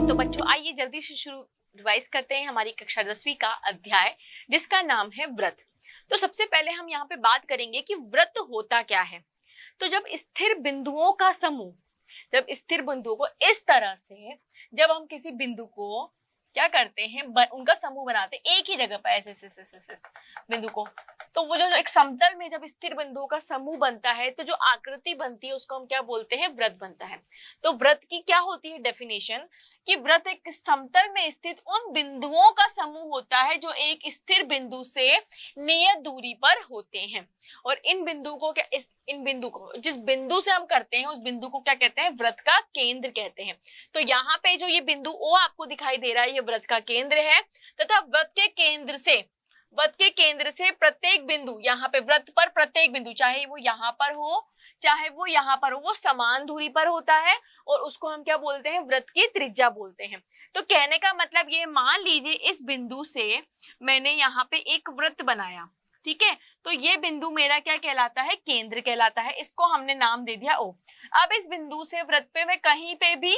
तो बच्चों आइए जल्दी से शुरू रिवाइज करते हैं हमारी कक्षा 10वीं का अध्याय जिसका नाम है व्रत। तो सबसे पहले हम यहाँ पे बात करेंगे कि व्रत होता क्या है। तो जब स्थिर बिंदुओं का समूह, जब स्थिर बिंदुओं को इस तरह से, जब हम किसी बिंदु को क्या करते हैं, उनका समूह बनाते हैं एक ही जगह पर ऐसे बिंदु को, तो वो जो एक समतल में जब स्थिर बिंदुओं का समूह बनता है तो जो आकृति बनती है उसको हम क्या बोलते हैं, व्रत बनता है। तो व्रत की क्या होती है डेफिनेशन, कि व्रत एक समतल में स्थित उन बिंदुओं का समूह होता है जो एक स्थिर बिंदु से नियत दूरी पर होते हैं। और इन बिंदु को क्या, इन बिंदु को जिस बिंदु से हम करते हैं उस बिंदु को क्या कहते हैं, व्रत का केंद्र कहते हैं। तो यहाँ पे जो ये बिंदु ओ आपको दिखाई दे रहा है ये व्रत का केंद्र है, तथा व्रत के केंद्र से प्रत्येक बिंदु, यहाँ पे व्रत पर प्रत्येक बिंदु चाहे वो यहाँ पर हो चाहे वो यहाँ पर हो, वो समान दूरी पर होता है और उसको हम क्या बोलते हैं, व्रत की त्रिज्या बोलते हैं। तो कहने का मतलब ये, मान लीजिए इस बिंदु से मैंने यहाँ पे एक व्रत बनाया, ठीक है, तो ये बिंदु मेरा क्या कहलाता है, केंद्र कहलाता है। इसको हमने नाम दे दिया ओ। अब इस बिंदु से व्रत पे मैं कहीं पे भी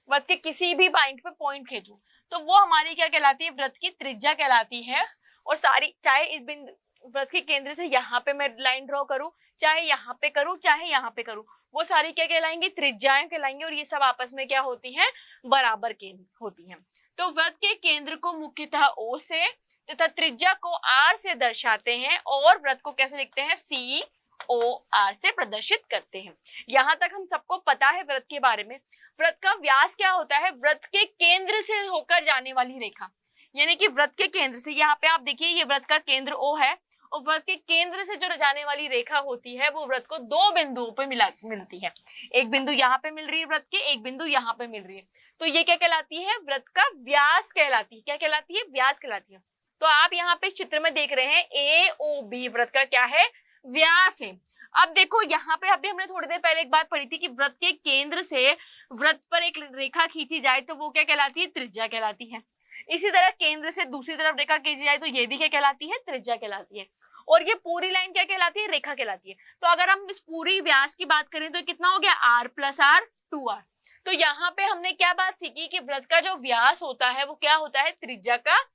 व्रत के किसी भी पॉइंट पे पॉइंट खींचूं तो वो हमारी क्या कहलाती है, व्रत की त्रिज्या कहलाती है। और सारी, चाहे इस बिंदु व्रत के केंद्र से यहाँ पे मैं लाइन ड्रॉ करूं, चाहे यहाँ पे करूं, चाहे यहाँ पे करूं, वो सारी क्या कहलाएंगी, त्रिज्याएं कहलाएंगी। और ये सब आपस में क्या होती हैं, बराबर केंद्र होती हैं। तो व्रत के केंद्र को मुख्यतः ओ से तथा त्रिज्या को आर से दर्शाते हैं और व्रत को कैसे लिखते हैं, सी ओ आर से प्रदर्शित करते हैं। यहाँ तक हम सबको पता है व्रत के बारे में। व्रत का व्यास क्या होता है, व्रत के केंद्र से होकर जाने वाली रेखा, यानी कि व्रत के केंद्र से, यहाँ पे आप देखिए ये व्रत का केंद्र ओ है और व्रत के केंद्र से जो जाने वाली रेखा होती है वो व्रत को दो बिंदुओं पे मिलती है। एक बिंदु यहाँ पे मिल रही है व्रत के, एक बिंदु यहाँ पे मिल रही है, तो ये क्या कहलाती है, व्रत का व्यास कहलाती है। क्या कहलाती है, व्यास कहलाती है। तो आप यहाँ पे इस चित्र में देख रहे हैं ए ओ बी व्रत का क्या है, व्यास है। अब देखो यहाँ पे अभी हमने थोड़ी देर पहले एक बात पढ़ी थी कि व्रत के केंद्र से व्रत पर एक रेखा खींची जाए तो वो क्या कहलाती है, त्रिज्या कहलाती है। इसी तरह केंद्र से दूसरी तरफ रेखा खींची जाए तो ये भी क्या कहलाती है, त्रिज्या कहलाती है। और ये पूरी लाइन क्या कहलाती है, रेखा कहलाती है। तो अगर हम इस पूरी व्यास की बात करें तो कितना हो गया, r प्लस आर 2r। तो यहाँ पे हमने क्या बात सीखी कि व्रत का जो व्यास होता है वो क्या होता है, त्रिज्या का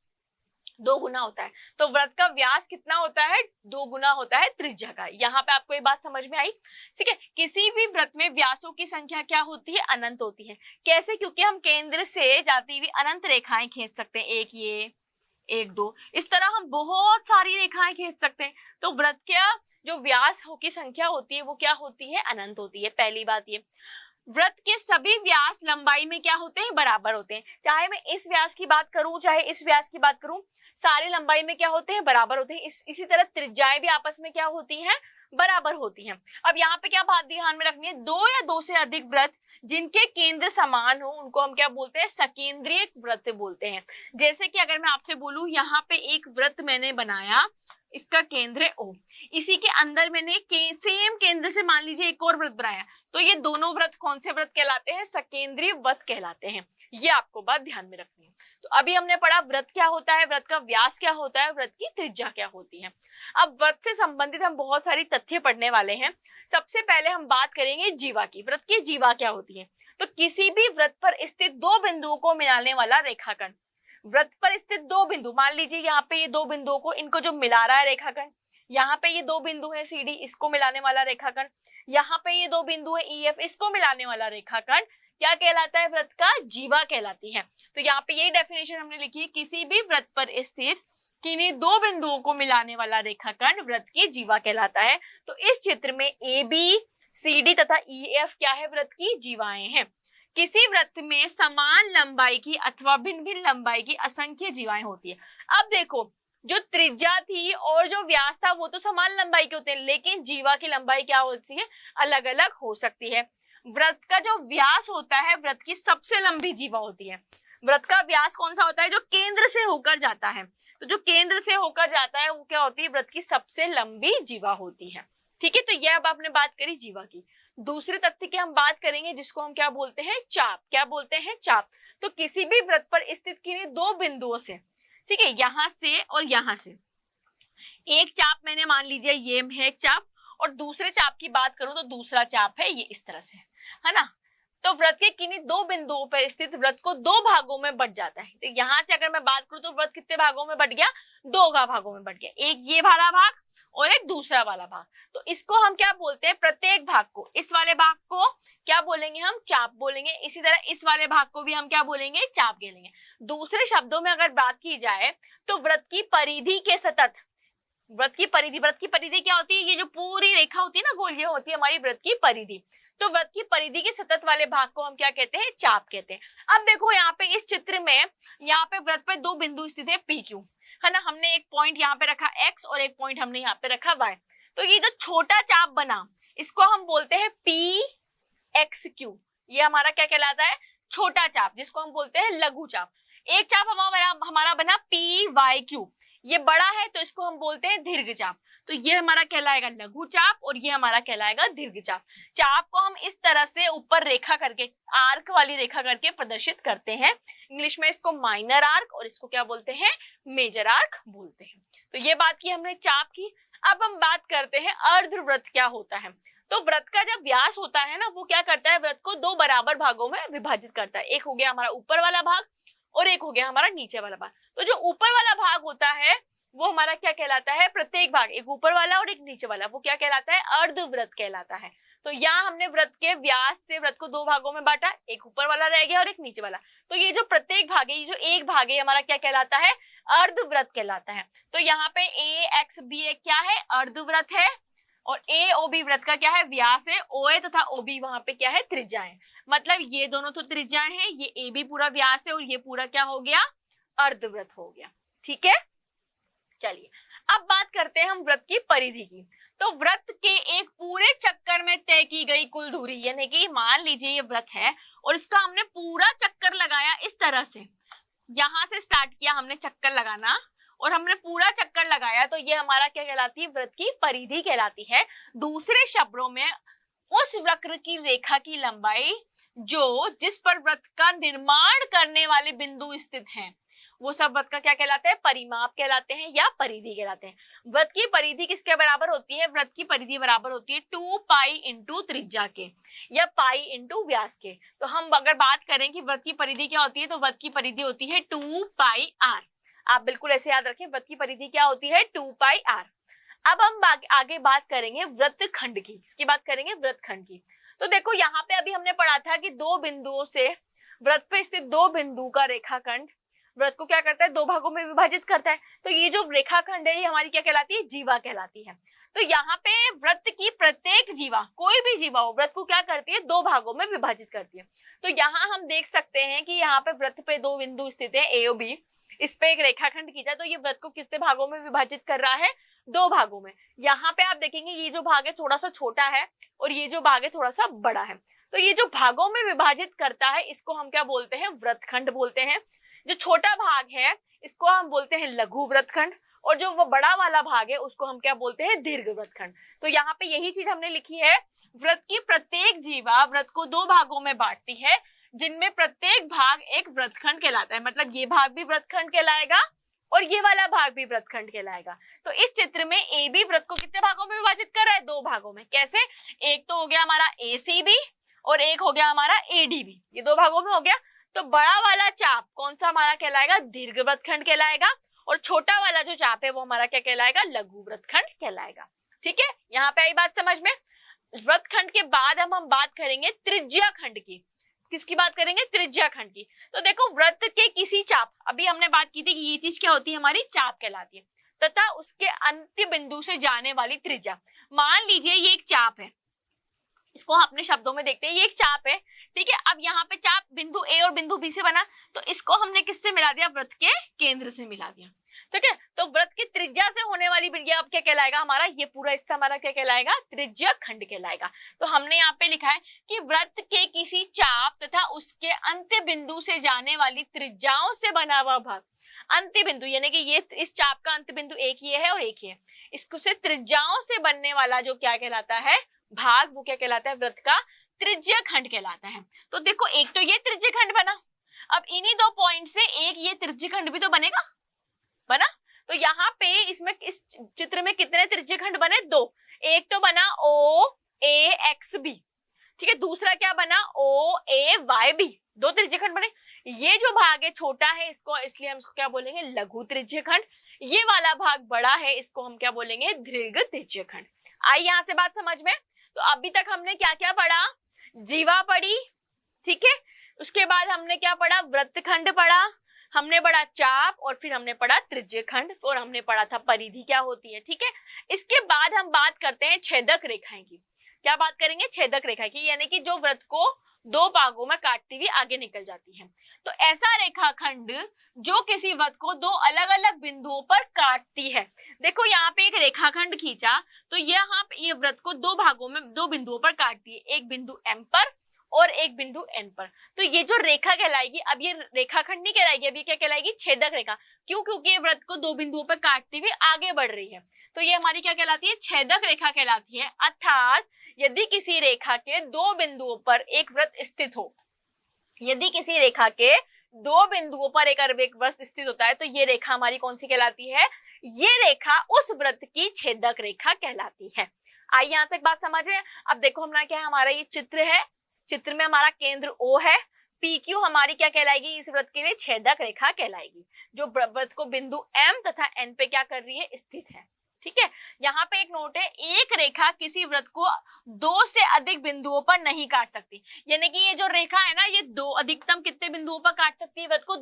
2 गुना होता है। तो व्रत का व्यास कितना होता है, 2 गुना होता है त्रिज्या का। यहाँ पे आपको ये बात समझ में आई, ठीक है। किसी भी व्रत में व्यासों की संख्या क्या होती है, अनंत होती है। कैसे, क्योंकि हम केंद्र से जाती हुई अनंत रेखाएं खींच सकते हैं, एक ये, एक दो, इस तरह हम बहुत सारी रेखाएं खींच सकते हैं। तो व्रत का जो व्यास की संख्या होती है वो क्या होती है, अनंत होती है। पहली बात ये, व्रत के सभी व्यास लंबाई में क्या होते हैं, बराबर होते हैं। चाहे मैं इस व्यास की बात करूं चाहे इस व्यास की बात करूं, सारे लंबाई में क्या होते हैं, बराबर होते हैं। इसी तरह त्रिज्याएं भी आपस में क्या होती हैं, बराबर होती हैं। अब यहाँ पे क्या बात ध्यान में रखनी है, 2 या 2 से अधिक व्रत जिनके केंद्र समान हो उनको हम क्या बोलते हैं, सकेंद्रीय व्रत बोलते हैं। जैसे कि अगर मैं आपसे बोलूं यहाँ पे एक व्रत मैंने बनाया, इसका केंद्र है ओ, इसी के अंदर मैंने सेम केंद्र से मान लीजिए एक और व्रत बनाया, तो ये दोनों व्रत कौन से व्रत कहलाते हैं, सकेंद्रीय व्रत कहलाते हैं। ये आपको बात ध्यान में रखनी है। तो अभी हमने पढ़ा व्रत क्या होता है, व्रत का व्यास क्या होता है, व्रत की त्रिज्या क्या होती है। अब व्रत से संबंधित हम बहुत सारी तथ्य पढ़ने वाले हैं। सबसे पहले हम बात करेंगे जीवा की। व्रत की जीवा क्या होती है, तो किसी भी व्रत पर स्थित 2 बिंदुओं को मिलाने वाला रेखाखंड। व्रत पर स्थित 2 बिंदु, मान लीजिए यहाँ पे ये 2 बिंदुओं को, इनको जो मिला रहा है रेखाखंड, यहाँ पे ये 2 बिंदु है सी डी, इसको मिलाने वाला रेखाखंड, यहाँ पे ये 2 बिंदु है ई एफ, इसको मिलाने वाला रेखाखंड क्या कहलाता है, व्रत का जीवा कहलाती है। तो यहाँ पे यही डेफिनेशन हमने लिखी है, किसी भी व्रत पर स्थित किन्हीं 2 बिंदुओं को मिलाने वाला रेखाखंड व्रत की जीवा कहलाता है। तो इस चित्र में ए बी सी डी तथा ई एफ क्या है, व्रत की जीवाएं हैं। किसी व्रत में समान लंबाई की अथवा भिन्न भिन्न लंबाई की असंख्य जीवाएं होती है। अब देखो, जो त्रिज्या थी और जो व्यास था वो तो समान लंबाई के होते हैं, लेकिन जीवा की लंबाई क्या होती है, अलग अलग हो सकती है। व्रत का जो व्यास होता है व्रत की सबसे लंबी जीवा होती है। व्रत का व्यास कौन सा होता है, जो केंद्र से होकर जाता है। तो जो केंद्र से होकर जाता है वो क्या होती है, व्रत की सबसे लंबी जीवा होती है। ठीक है, तो यह अब आपने बात करी जीवा की। दूसरे तथ्य की हम बात करेंगे जिसको हम क्या बोलते हैं, चाप। क्या बोलते हैं, चाप। तो किसी भी व्रत पर स्थित किन्हीं 2 बिंदुओं से, ठीक है, यहां से और यहां से एक चाप मैंने मान लीजिए ये है एक चाप, और दूसरे चाप की बात करूं तो दूसरा चाप है ये इस तरह से, है ना। तो वृत्त के किन्हीं दो बिंदुओं पर स्थित वृत्त को दो भागों में बंट जाता है। तो यहाँ से अगर मैं बात करूं तो वृत्त कितने भागों में बंट गया, दो भागों में बंट गया, एक ये वाला भाग और एक दूसरा वाला भाग। तो इसको हम क्या बोलते हैं, प्रत्येक भाग को, इस वाले भाग को क्या बोलेंगे हम, चाप बोलेंगे। इसी तरह इस वाले भाग को भी हम क्या बोलेंगे, चाप बोलेंगे। दूसरे शब्दों में अगर बात की जाए तो वृत्त की परिधि के सतत, वृत्त की परिधि क्या होती है, ये जो पूरी रेखा होती है ना गोल, ये होती है हमारी वृत्त की परिधि। तो वृत्त की परिधि के सतत वाले भाग को हम क्या कहते हैं, चाप कहते हैं। अब देखो यहाँ पे इस चित्र में, यहाँ पे वृत्त पे दो बिंदु स्थित है पी क्यू, है ना। हमने एक पॉइंट यहाँ पे रखा x और एक पॉइंट हमने यहाँ पे रखा y। तो ये जो छोटा चाप बना इसको हम बोलते हैं पी एक्स क्यू, ये हमारा क्या कहलाता है, छोटा चाप, जिसको हम बोलते हैं लघु चाप। एक चाप हमारा बना पी वाई क्यू, ये बड़ा है तो इसको हम बोलते हैं दीर्घ चाप। तो ये हमारा कहलाएगा लघु चाप और ये हमारा कहलाएगा दीर्घ चाप। चाप को हम इस तरह से ऊपर रेखा करके, आर्क वाली रेखा करके प्रदर्शित करते हैं। इंग्लिश में इसको माइनर आर्क और इसको क्या बोलते हैं, मेजर आर्क बोलते हैं। तो ये बात की हमने चाप की। अब हम बात करते हैं अर्धवृत्त क्या होता है। तो वृत्त का जब व्यास होता है ना, वो क्या करता है, वृत्त को दो बराबर भागों में विभाजित करता है। एक हो गया हमारा ऊपर वाला भाग और एक हो गया हमारा नीचे वाला भाग। तो जो ऊपर वाला भाग होता है वो हमारा क्या कहलाता है, प्रत्येक भाग, एक ऊपर वाला और एक नीचे वाला, वो क्या कहलाता है, अर्धवृत्त कहलाता है। तो यहाँ हमने वृत्त के व्यास से वृत्त को दो भागों में बांटा, एक ऊपर वाला रह गया और एक नीचे वाला। तो ये जो प्रत्येक भाग है, ये जो एक भाग है हमारा क्या कहलाता है, अर्धवृत्त कहलाता है। तो यहाँ पे ए एक्स बी एक क्या है, अर्धवृत्त है, और ए ओ बी वृत्त का क्या है, व्यास है। ओ ए तथा ओ बी वहां पे क्या है, त्रिज्या है। मतलब ये दोनों तो त्रिज्याएं हैं, ये ए बी पूरा व्यास है और ये पूरा क्या हो गया, अर्धवृत्त हो गया। ठीक है, चलिए अब बात करते हैं हम वृत्त की परिधि की। तो वृत्त के एक पूरे चक्कर में तय की गई कुल दूरी, यानी कि मान लीजिए ये वृत्त है और इसका हमने पूरा चक्कर लगाया इस तरह से, यहां से स्टार्ट किया हमने चक्कर लगाना और हमने पूरा चक्कर लगाया, तो ये हमारा क्या कहलाती है, वृत्त की परिधि कहलाती है। दूसरे शब्दों में उस वक्र की रेखा की लंबाई जो जिस पर वृत्त का निर्माण करने वाले बिंदु स्थित हैं, वो सब वृत्त का क्या कहलाते हैं, परिमाप कहलाते हैं या परिधि कहलाते हैं। वृत्त की परिधि किसके बराबर होती है, वृत्त की परिधि बराबर होती है 2 पाई इंटू त्रिज्या के या पाई इंटू व्यास के। तो हम अगर बात करें कि वृत्त की परिधि क्या होती है, तो वृत्त की परिधि होती है 2 पाई आर। आप बिल्कुल ऐसे याद रखें, वृत्त की परिधि क्या होती है, 2 पाई आर। अब हम आगे बात करेंगे वृत्त खंड की, किसकी बात करेंगे, वृत्त खंड की। तो देखो यहाँ पे अभी हमने पढ़ा था कि दो बिंदुओं से, वृत्त पे स्थित दो बिंदु का रेखाखंड वृत्त को क्या करता है, दो भागों में विभाजित करता है। तो ये जो रेखाखंड है ये हमारी क्या कहलाती है, जीवा कहलाती है। तो यहाँ पे वृत्त की प्रत्येक जीवा, कोई भी जीवा हो, वृत्त को क्या करती है, दो भागों में विभाजित करती है। तो यहाँ हम देख सकते हैं कि यहाँ पे वृत्त पे दो बिंदु स्थित है ए और बी, इस पे एक रेखाखंड खींचा, तो ये वृत्त को कितने भागों में विभाजित कर रहा है, दो भागों में। यहाँ पे आप देखेंगे ये जो भाग है थोड़ा सा छोटा है और ये जो भाग है थोड़ा सा बड़ा है। तो ये जो भागों में विभाजित करता है इसको हम क्या बोलते हैं, वृत्तखंड बोलते हैं। जो छोटा भाग है इसको हम बोलते हैं लघु वृत्तखंड और जो वो बड़ा वाला भाग है उसको हम क्या बोलते हैं, दीर्घ वृत्तखंड। तो यहाँ पे यही चीज हमने लिखी है, वृत्त की प्रत्येक जीवा वृत्त को दो भागों में बांटती है, जिनमें प्रत्येक भाग एक वृत्तखंड कहलाता है। मतलब ये भाग भी वृत्तखंड कहलाएगा और ये वाला भाग भी वृत्तखंड कहलाएगा। तो इस चित्र में ए बी वृत्त को कितने भागों में विभाजित कर रहा है, दो भागों में। कैसे, एक तो हो गया हमारा ए सी बी और एक हो गया हमारा ए डी बी, ये दो भागों में हो गया। तो बड़ा वाला चाप कौन सा हमारा कहलाएगा, दीर्घ वृत्तखंड कहलाएगा, और छोटा वाला जो चाप है वो हमारा क्या कहलाएगा, लघु वृत्तखंड कहलाएगा। ठीक है, यहाँ पे आई बात समझ में। वृत्तखंड के बाद हम बात करेंगे त्रिज्या खंड की। किसकी बात करेंगे, त्रिज्या खंड की। तो देखो वृत्त के किसी चाप, अभी हमने बात की थी कि ये चीज क्या होती है, हमारी चाप कहलाती है, तथा उसके अंत्य बिंदु से जाने वाली त्रिज्या। मान लीजिए ये एक चाप है, इसको अपने शब्दों में देखते हैं, ये एक चाप है, ठीक है। अब यहाँ पे चाप बिंदु ए और बिंदु बी से बना, तो इसको हमने किससे मिला दिया, वृत्त के केंद्र से मिला दिया। ठीक है, तो वृत्त की त्रिज्या से होने वाली अब क्या कहलाएगा हमारा, ये पूरा हिस्सा हमारा क्या कहलाएगा, त्रिज्या खंड कहलाएगा। तो हमने यहाँ पे लिखा है कि वृत्त के किसी चाप तथा उसके अंत्य बिंदु से जाने वाली त्रिज्याओं से बना हुआ भाग, अंत्य बिंदु यानी कि ये इस चाप का अंत्य बिंदु एक ही है और एक ही है, इसको से त्रिज्याओं से बनने वाला जो क्या कहलाता है भाग, वो क्या कहलाता है, वृत्त का त्रिज्या खंड कहलाता है। तो देखो एक तो ये त्रिज्या खंड बना, अब इन्हीं दो पॉइंट से एक ये त्रिज्या खंड भी तो बनेगा, बना। तो यहाँ पे इसमें इस चित्र में कितने त्रिज्या खंड बने, दो। एक तो बना ओ ए एक्स बी, ठीक है, दूसरा क्या बना, ओ ए वाई बी, दो त्रिज्यखंड बने। ये जो भाग है छोटा है इसको, इसलिए हम इसको क्या बोलेंगे, लघु त्रिज्यखंड। ये वाला भाग बड़ा है, इसको हम क्या बोलेंगे, दीर्घ त्रिज्यखंड। आई यहां से बात समझ में। तो अभी तक हमने क्या क्या पढ़ा, जीवा पढ़ी, ठीक है, उसके बाद हमने क्या पढ़ा, वृत्तखंड पढ़ा, हमने पढ़ा चाप, और फिर हमने पढ़ा त्रिज्यखंड, और हमने पढ़ा था परिधि क्या होती है। ठीक है, इसके बाद हम बात करते हैं छेदक रेखाएं की। क्या बात करेंगे, छेदक रेखा की, यानी कि जो वृत्त को दो भागों में काटती हुई आगे निकल जाती है। तो ऐसा रेखाखंड जो किसी वृत्त को दो अलग अलग बिंदुओं पर काटती है। देखो यहाँ पे एक रेखाखंड खींचा, तो यहाँ पे ये वृत्त को दो भागों में, दो बिंदुओं पर काटती है, एक बिंदु M पर और एक बिंदु N पर। तो ये जो रेखा कहलाएगी, अब ये रेखाखंड नहीं कहलाएगी, अब ये क्या कहलाएगी, छेदक रेखा। क्यों, क्योंकि ये वृत्त को दो बिंदुओं पर काटती हुई आगे बढ़ रही है, तो ये हमारी क्या कहलाती है, छेदक रेखा कहलाती है। अर्थात यदि किसी रेखा के दो बिंदुओं पर एक वृत्त स्थित हो, यदि किसी रेखा के दो बिंदुओं पर एक वृत्त स्थित होता है, तो ये रेखा हमारी कौन सी कहलाती है, ये रेखा उस वृत्त की छेदक रेखा कहलाती है। आइए यहां तक बात समझे। अब देखो हमारा क्या है, हमारा ये चित्र है, चित्र में हमारा केंद्र O है, PQ हमारी क्या कहलाएगी, इस वृत्त के लिए छेदक रेखा कहलाएगी, जो वृत्त को बिंदु M तथा N पे क्या कर रही है, स्थित है। ठीक है, यहाँ पे एक नोट है, एक रेखा किसी वृत्त को दो से अधिक बिंदुओं पर नहीं काट सकती, यानी कि ये जो रेखा है ना, ये दो, अधिकतम कितने बिंदुओं पर काट सकती है वृत्त को,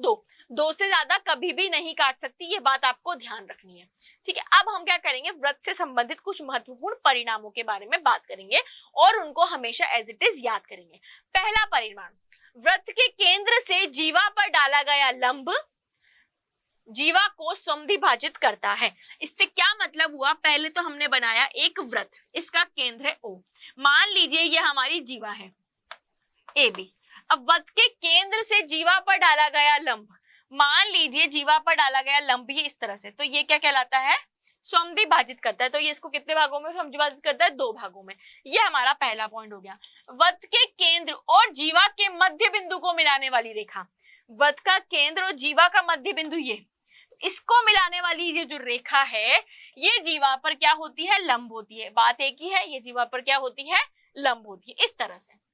दो से ज्यादा कभी भी नहीं काट सकती, ये बात आपको ध्यान रखनी है। ठीक है, अब हम क्या करेंगे, वृत्त से संबंधित कुछ महत्वपूर्ण परिणामों के बारे में बात करेंगे और उनको हमेशा एज इट इज याद करेंगे। पहला परिणाम, वृत्त के केंद्र से जीवा पर डाला गया लंब जीवा को समद्विभाजित करता है। इससे क्या मतलब हुआ, पहले तो हमने बनाया एक वृत्त, इसका केंद्र है O, मान लीजिए ये हमारी जीवा है AB। अब वृत्त के केंद्र से जीवा पर डाला गया लंब, मान लीजिए जीवा पर डाला गया लंब ये इस तरह से, तो ये क्या कहलाता है, समद्विभाजित करता है। तो ये इसको कितने भागों में समद्विभाजित करता है, दो भागों में। ये हमारा पहला पॉइंट हो गया। वृत्त के केंद्र और जीवा के मध्य बिंदु को मिलाने वाली रेखा, वृत्त का केंद्र और जीवा का मध्य बिंदु, ये इसको मिलाने वाली ये जो रेखा है, ये जीवा पर क्या होती है, लंब होती है। बात एक ही है, ये जीवा पर क्या होती है, लंब होती है, इस तरह से।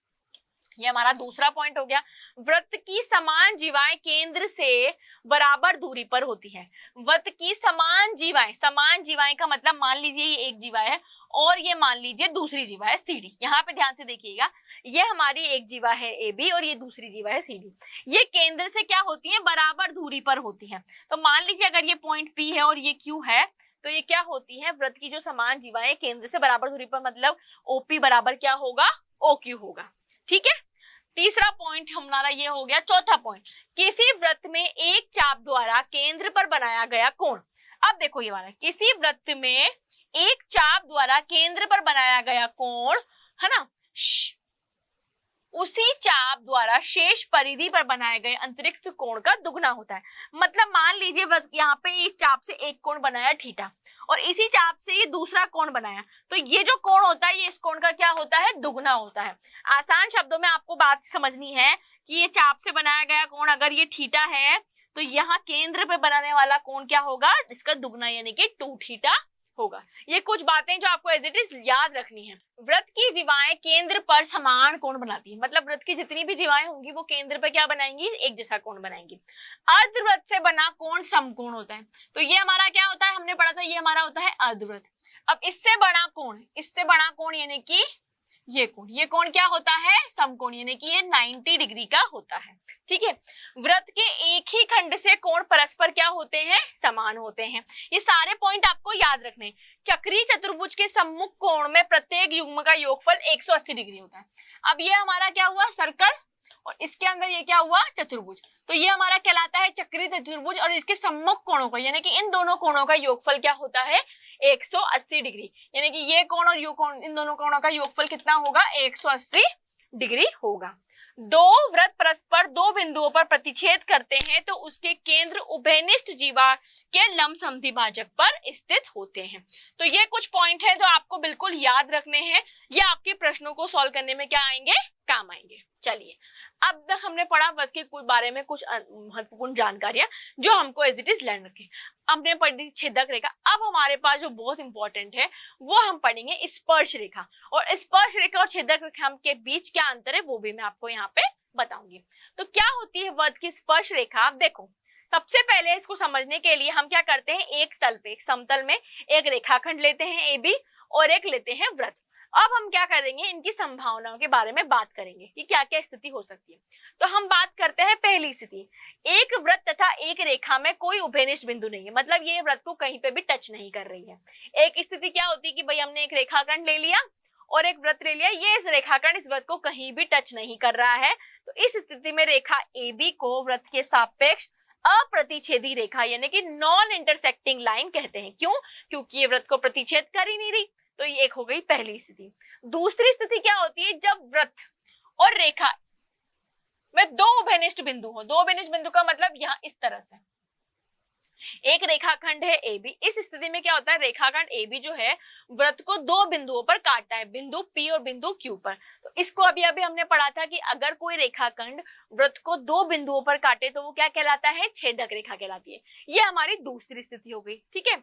ये हमारा दूसरा पॉइंट हो गया। वृत्त की समान जीवाएं केंद्र से बराबर दूरी पर होती है। वृत्त की समान जीवाएं का मतलब, मान लीजिए ये एक जीवा है और ये मान लीजिए दूसरी जीवा है CD। यहाँ पे ध्यान से देखिएगा, ये हमारी एक जीवा है AB और ये दूसरी जीवा है CD। ये केंद्र से क्या होती है, बराबर दूरी पर होती है। तो मान लीजिए अगर ये पॉइंट P है और ये Q है, तो ये क्या होती है, वृत्त की जो समान जीवाएं केंद्र से बराबर दूरी पर, मतलब OP बराबर क्या होगा, OQ होगा। ठीक है, तीसरा पॉइंट हमारा ये हो गया। चौथा पॉइंट, किसी वृत्त में एक चाप द्वारा केंद्र पर बनाया गया कोण। अब देखो ये वाला, किसी वृत्त में एक चाप द्वारा केंद्र पर बनाया गया कोण है ना, उसी चाप द्वारा शेष परिधि पर बनाए गए अतिरिक्त कोण का दुगना होता है। मतलब मान लीजिए यहाँ पे इस चाप से एक कोण बनाया थीटा और इसी चाप से ये दूसरा कोण बनाया, तो ये जो कोण होता है ये इस कोण का क्या होता है, दुगना होता है। आसान शब्दों में आपको बात समझनी है कि ये चाप से बनाया गया कोण अगर ये थीटा है, तो यहाँ केंद्र पे बनाने वाला कोण क्या होगा, इसका दुगना, यानी कि 2 थीटा होगा। ये कुछ बातें जो आपको एज इट इज याद रखनी है। वृत्त की जीवाएं केंद्र पर समान कोण बनाती है, मतलब वृत्त की जितनी भी जीवाएं होंगी वो केंद्र पर क्या बनाएंगी, एक जैसा कोण बनाएंगी। अर्धवृत्त से बना कोण समकोण होता है। तो ये हमारा क्या होता है, हमने पढ़ा था, ये हमारा होता है अर्धवृत्त। अब इससे बड़ा कोण यानी कि ये कोण क्या होता है, समकोण, यानी कि ये 90 डिग्री का होता है। ठीक है, वृत्त के एक ही खंड से कोण परस्पर क्या होते हैं, समान होते हैं। ये सारे पॉइंट आपको याद रखने हैं। चक्रीय चतुर्भुज के सम्मुख कोण में प्रत्येक युग्म का योगफल 180 डिग्री होता है। अब ये हमारा क्या हुआ, सर्कल, और इसके अंदर ये क्या हुआ, चतुर्भुज। तो ये हमारा कहलाता है चक्रीय चतुर्भुज, और इसके सम्मुख कोणों का, यानी कि इन दोनों कोणों का योगफल क्या होता है, 180 डिग्री। यानी कि ये कोण और ये कोण, इन दोनों कोणों का योगफल कितना होगा, 180 डिग्री होगा। दो वृत्त परस्पर दो बिंदुओं पर प्रतिच्छेद करते हैं तो उसके केंद्र उभयनिष्ठ जीवा के लंब समद्विभाजक पर स्थित होते हैं। तो ये कुछ पॉइंट है जो आपको बिल्कुल याद रखने हैं। ये आपके प्रश्नों को सॉल्व करने में क्या आएंगे, काम आएंगे। चलिए, अब तक हमने पढ़ा व्रत के बारे में कुछ महत्वपूर्ण जानकारियां जो हमको एज इट इज लर्न रखें। हमने पढ़ी छेदक रेखा। अब हमारे पास जो बहुत इंपॉर्टेंट है वो हम पढ़ेंगे स्पर्श रेखा, और स्पर्श रेखा और छेदक रेखा के बीच क्या अंतर है वो भी मैं आपको यहाँ पे बताऊंगी। तो क्या होती है व्रत की स्पर्श रेखा? आप देखो, सबसे पहले इसको समझने के लिए हम क्या करते हैं, एक तल पे, एक समतल में एक रेखाखंड लेते हैं ए बी और एक लेते हैं व्रत। अब हम क्या करेंगे, इनकी संभावनाओं के बारे में बात करेंगे कि क्या क्या स्थिति हो सकती है। तो हम बात करते हैं पहली स्थिति, एक व्रत तथा एक रेखा में कोई उभयनिष्ठ बिंदु नहीं है, मतलब ये व्रत को कहीं पे भी टच नहीं कर रही है। एक स्थिति क्या होती है कि भाई हमने एक रेखाखंड ले लिया और एक व्रत ले लिया, ये इस रेखाखंड इस व्रत को कहीं भी टच नहीं कर रहा है, तो इस स्थिति में रेखा ए बी को व्रत के सापेक्ष अप्रतिच्छेदी रेखा यानी कि नॉन इंटरसेक्टिंग लाइन कहते हैं। क्यों? क्योंकि ये व्रत को प्रतिच्छेद कर ही नहीं रही। तो ये एक हो गई पहली स्थिति। दूसरी स्थिति क्या होती है, जब व्रत और रेखा में दो उभयनिष्ठ बिंदु हो। दो उभयनिष्ठ बिंदु का मतलब यहाँ इस तरह से एक रेखाखंड है ए बी। इस स्थिति में क्या होता है, रेखाखंड ए बी जो है व्रत को दो बिंदुओं पर काटता है, बिंदु P और बिंदु Q पर। तो इसको अभी हमने पढ़ा था कि अगर कोई रेखाखंड व्रत को दो बिंदुओं पर काटे तो वो क्या कहलाता है, छेदक रेखा कहलाती है। ये हमारी दूसरी स्थिति हो गई। ठीक है,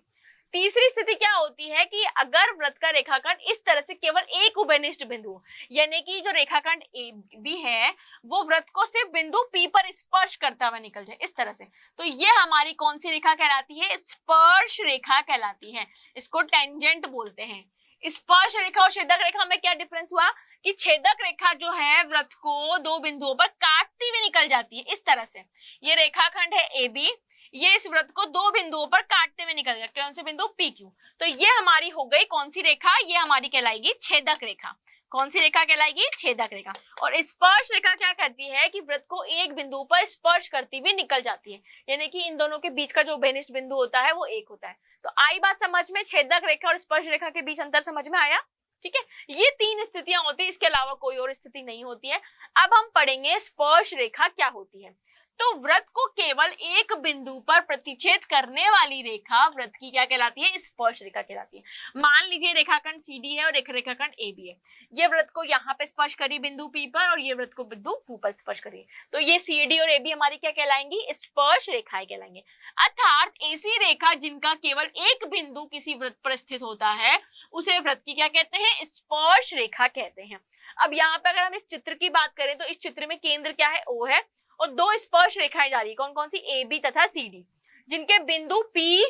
तीसरी स्थिति क्या होती है कि अगर व्रत का रेखाखंड इस तरह से केवल एक उभयनिष्ठ बिंदु, यानी कि जो रेखाखंड ए बी है वो व्रत को सिर्फ बिंदु P पर स्पर्श करता हुआ निकल जाए इस तरह से, तो ये हमारी कौन सी रेखा कहलाती है, स्पर्श रेखा कहलाती है। इसको टेंजेंट बोलते हैं। स्पर्श रेखा और छेदक रेखा में क्या डिफरेंस हुआ कि छेदक रेखा जो है व्रत को दो बिंदुओं पर काटती हुई निकल जाती है इस तरह से। ये रेखाखंड है ए बी, ये इस व्रत को दो बिंदुओं पर काटते हुए निकल गया, कौन से बिंदु P Q। तो ये हमारी हो गई कौन सी रेखा, ये हमारी कहलाएगी छेदक रेखा। कौन सी रेखा कहलाएगी, छेदक रेखा। और स्पर्श रेखा क्या करती है कि व्रत को एक बिंदु पर स्पर्श करती हुई निकल जाती है, यानी कि इन दोनों के बीच का जो उभयनिष्ठ बिंदु होता है वो एक होता है। तो आई बात समझ में, छेदक रेखा और स्पर्श रेखा के बीच अंतर समझ में आया। ठीक है, ये तीन स्थितियां होती है, इसके अलावा कोई और स्थिति नहीं होती है। अब हम पढ़ेंगे स्पर्श रेखा क्या होती है। तो व्रत को केवल एक बिंदु पर प्रतिच्छेद करने वाली रेखा व्रत की क्या कहलाती है, स्पर्श रेखा कहलाती है। मान लीजिए रेखाखंड CD है और एक रेखाखंड AB है, ये व्रत को यहाँ पे स्पर्श करी बिंदु P पर और ये व्रत को बिंदु Q पर स्पर्श करी, तो ये CD और AB हमारी क्या कहलाएंगी, स्पर्श रेखाएं कहलाएंगे। अर्थात ऐसी रेखा जिनका केवल एक बिंदु किसी व्रत पर स्थित होता है उसे व्रत की क्या कहते हैं, स्पर्श रेखा कहते हैं। अब यहाँ पे अगर हम इस चित्र की बात करें तो इस चित्र में केंद्र क्या है, O है, और दो स्पर्श रेखाएं जा रही है, कौन कौन सी, AB तथा CD, जिनके बिंदु P